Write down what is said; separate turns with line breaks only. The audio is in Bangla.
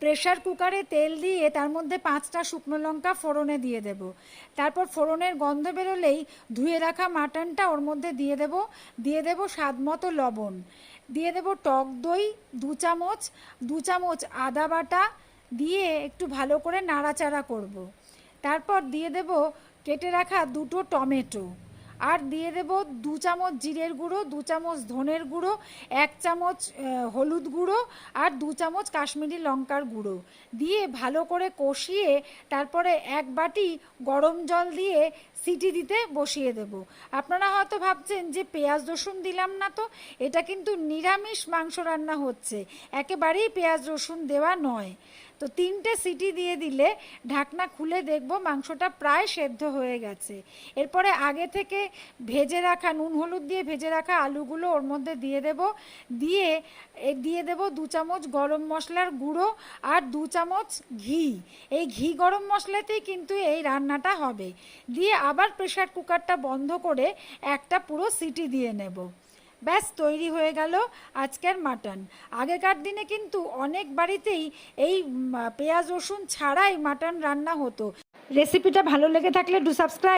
প্রেশার কুকারে তেল দিয়ে তার মধ্যে 5টা শুকনো লঙ্কা ফোড়নে দিয়ে দেব। তারপর ফোড়নের গন্ধ বেরোলেই ধুয়ে রাখা মাটনটা ওর মধ্যে দিয়ে দেব স্বাদ মতো লবণ, দিয়ে দেব টক দই 2 চামচ, 2 চামচ আদা বাটা দিয়ে একটু ভালো করে নাড়াচাড়া করব। তারপর দিয়ে দেব কেটে রাখা 2টো টমেটো, আর দিয়ে দেব 2 চামচ জিরের গুঁড়ো, 2 চামচ ধনের গুঁড়ো, 1 চামচ হলুদ গুঁড়ো আর 2 চামচ কাশ্মীরি লঙ্কার গুঁড়ো দিয়ে ভালো করে কষিয়ে তারপরে 1 বাটি গরম জল দিয়ে সিটি দিতে বসিয়ে দেব। আপনারা হয়তো ভাবছেন যে পেঁয়াজ রসুন দিলাম না, তো এটা কিন্তু নিরামিষ মাংস রান্না হচ্ছে, একেবারেই পেঁয়াজ রসুন দেওয়া নয়। তো 3টে সিটি দিয়ে দিলে ঢাকনা খুলে দেখব মাংসটা প্রায় সেদ্ধ হয়ে গেছে। এরপরে আগে থেকে ভেজে রাখা নুন হলুদ দিয়ে ভেজে রাখা আলুগুলো ওর মধ্যে দিয়ে দেব 2 চামচ গরম মশলার গুঁড়ো আর 2 চামচ ঘি। এই ঘি গরম মশলাতেই কিন্তু এই রান্নাটা হবে। দিয়ে আবার প্রেশার কুকারটা বন্ধ করে একটা পুরো সিটি দিয়ে নেব। ব্যাস তৈরি হয়ে গেল আজকের মাটন। আগেকার দিনে কিন্তু অনেক বাড়িতেই এই পেঁয়াজ রসুন ছাড়াই মাটন রান্না হতো। রেসিপিটা ভালো লেগে থাকলে ডু সাবস্ক্রাইব।